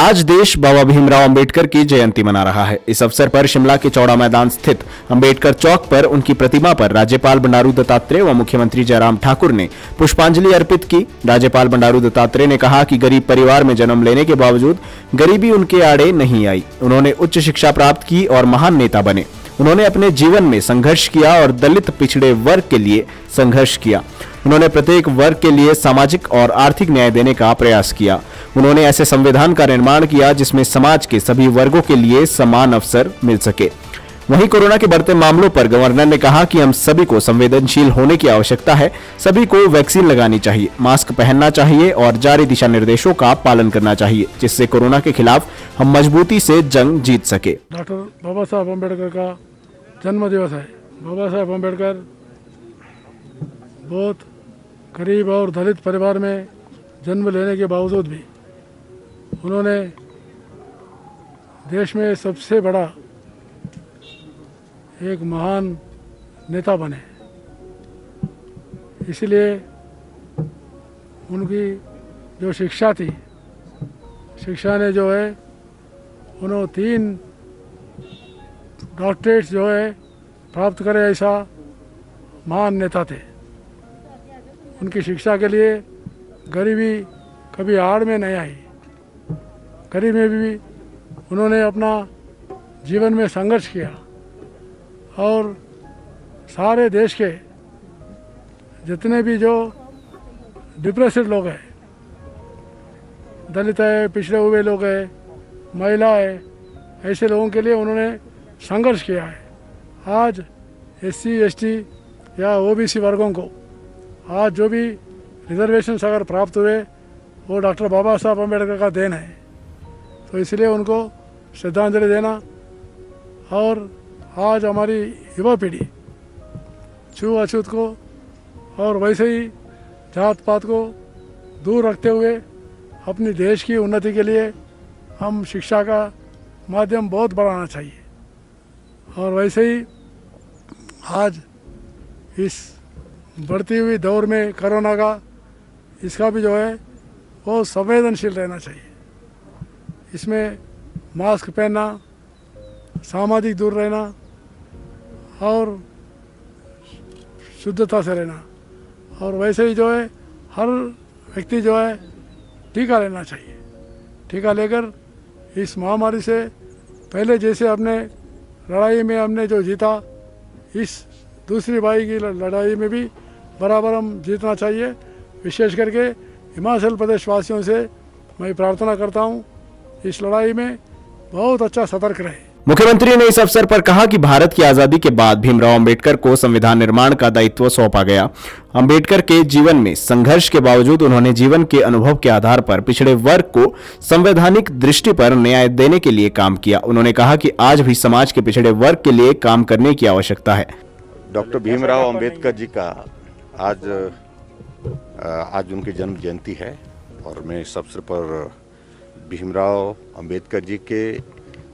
आज देश बाबा भीमराव अंबेडकर की जयंती मना रहा है। इस अवसर पर शिमला के चौड़ा मैदान स्थित अंबेडकर चौक पर उनकी प्रतिमा पर राज्यपाल बंडारू दत्तात्रेय व मुख्यमंत्री जयराम ठाकुर ने पुष्पांजलि अर्पित की। राज्यपाल बंडारू दत्तात्रेय ने कहा कि गरीब परिवार में जन्म लेने के बावजूद गरीबी उनके आड़े नहीं आई। उन्होंने उच्च शिक्षा प्राप्त की और महान नेता बने। उन्होंने अपने जीवन में संघर्ष किया और दलित पिछड़े वर्ग के लिए संघर्ष किया। उन्होंने प्रत्येक वर्ग के लिए सामाजिक और आर्थिक न्याय देने का प्रयास किया। उन्होंने ऐसे संविधान का निर्माण किया जिसमें समाज के सभी वर्गों के लिए समान अवसर मिल सके। वहीं कोरोना के बढ़ते मामलों पर गवर्नर ने कहा कि हम सभी को संवेदनशील होने की आवश्यकता है। सभी को वैक्सीन लगानी चाहिए, मास्क पहनना चाहिए और जारी दिशा निर्देशों का पालन करना चाहिए, जिससे कोरोना के खिलाफ हम मजबूती से जंग जीत सके। डॉक्टर बाबा साहब अम्बेडकर का जन्म दिवस है। बाबा साहब अम्बेडकर बहुत गरीब और दलित परिवार में जन्म लेने के बावजूद भी उन्होंने देश में सबसे बड़ा एक महान नेता बने। इसलिए उनकी जो शिक्षा थी, शिक्षा ने जो है उन्होंने 3 डॉक्टरेट्स जो है प्राप्त करे, ऐसा महान नेता थे। उनकी शिक्षा के लिए गरीबी कभी आड़ में नहीं आई। गरीबी में भी उन्होंने अपना जीवन में संघर्ष किया और सारे देश के जितने भी जो डिप्रेस्ड लोग हैं, दलित है, पिछड़े हुए लोग हैं, महिला है, ऐसे लोगों के लिए उन्होंने संघर्ष किया है। आज SC ST या OBC वर्गों को आज जो भी रिजर्वेशंस अगर प्राप्त हुए वो डॉक्टर बाबा साहब अम्बेडकर का देन है। तो इसलिए उनको श्रद्धांजलि देना और आज हमारी युवा पीढ़ी छूअछूत को और वैसे ही जात पात को दूर रखते हुए अपनी देश की उन्नति के लिए हम शिक्षा का माध्यम बहुत बढ़ाना चाहिए। और वैसे ही आज इस बढ़ती हुई दौर में कोरोना का इसका भी जो है वो संवेदनशील रहना चाहिए। इसमें मास्क पहनना, सामाजिक दूर रहना और शुद्धता से रहना, और वैसे ही जो है हर व्यक्ति जो है टीका लेना चाहिए। टीका लेकर इस महामारी से पहले जैसे अपने लड़ाई में हमने जो जीता, इस दूसरी बारी की लड़ाई में भी बराबर हम जीतना चाहिए। विशेष करके हिमाचल प्रदेश वासियों से मैं प्रार्थना करता हूं, इस लड़ाई में बहुत अच्छा सतर्क रहे। मुख्यमंत्री ने इस अवसर पर कहा कि भारत की आजादी के बाद भीमराव अंबेडकर को संविधान निर्माण का दायित्व सौंपा गया। अंबेडकर के जीवन में संघर्ष के बावजूद उन्होंने जीवन के अनुभव के आधार पर पिछड़े वर्ग को संवैधानिक दृष्टि पर न्याय देने के लिए काम किया। उन्होंने कहा कि आज भी समाज के पिछड़े वर्ग के लिए काम करने की आवश्यकता है। डॉक्टर भीमराव अंबेडकर जी का आज उनकी जन्म जयंती है और मैं इस अवसर पर भीमराव अंबेडकर जी के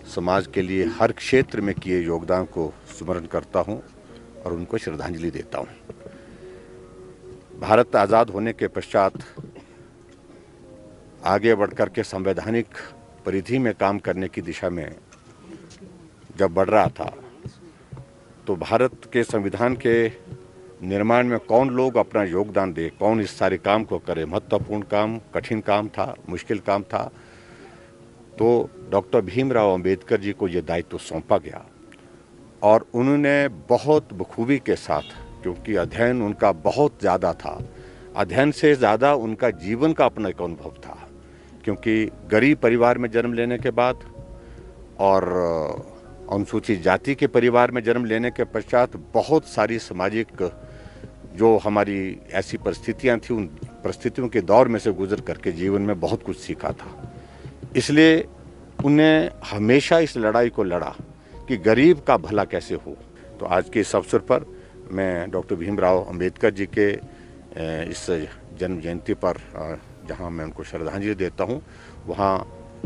समाज के लिए हर क्षेत्र में किए योगदान को स्मरण करता हूं और उनको श्रद्धांजलि देता हूं। भारत आज़ाद होने के पश्चात आगे बढ़कर के संवैधानिक परिधि में काम करने की दिशा में जब बढ़ रहा था, तो भारत के संविधान के निर्माण में कौन लोग अपना योगदान दे, कौन इस सारे काम को करे, महत्वपूर्ण काम, कठिन काम था, मुश्किल काम था। तो डॉक्टर भीमराव अंबेडकर जी को ये दायित्व सौंपा गया और उन्होंने बहुत बखूबी के साथ, क्योंकि अध्ययन उनका बहुत ज़्यादा था, अध्ययन से ज़्यादा उनका जीवन का अपना एक अनुभव था। क्योंकि गरीब परिवार में जन्म लेने के बाद और अनुसूचित जाति के परिवार में जन्म लेने के पश्चात बहुत सारी सामाजिक जो हमारी ऐसी परिस्थितियां थी, उन परिस्थितियों के दौर में से गुजर करके जीवन में बहुत कुछ सीखा था। इसलिए उन्हें हमेशा इस लड़ाई को लड़ा कि गरीब का भला कैसे हो। तो आज के इस अवसर पर मैं डॉक्टर भीमराव अंबेडकर जी के इस जन्म जयंती पर जहां मैं उनको श्रद्धांजलि देता हूं, वहां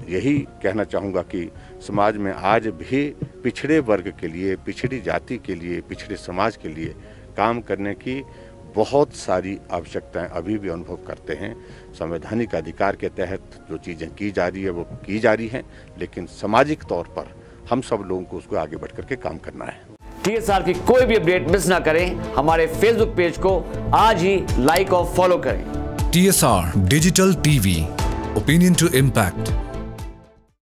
यही कहना चाहूँगा कि समाज में आज भी पिछड़े वर्ग के लिए, पिछड़ी जाति के लिए, पिछड़े समाज के लिए काम करने की बहुत सारी आवश्यकताएं अभी भी अनुभव करते हैं। संवैधानिक अधिकार के तहत जो चीज़ें की जा रही है वो की जा रही हैं, लेकिन सामाजिक तौर पर हम सब लोगों को उसको आगे बढ़ करके काम करना है। TSR की कोई भी अपडेट मिस ना करें, हमारे फेसबुक पेज को आज ही लाइक और फॉलो करें। TSR Digital TV, opinion to impact.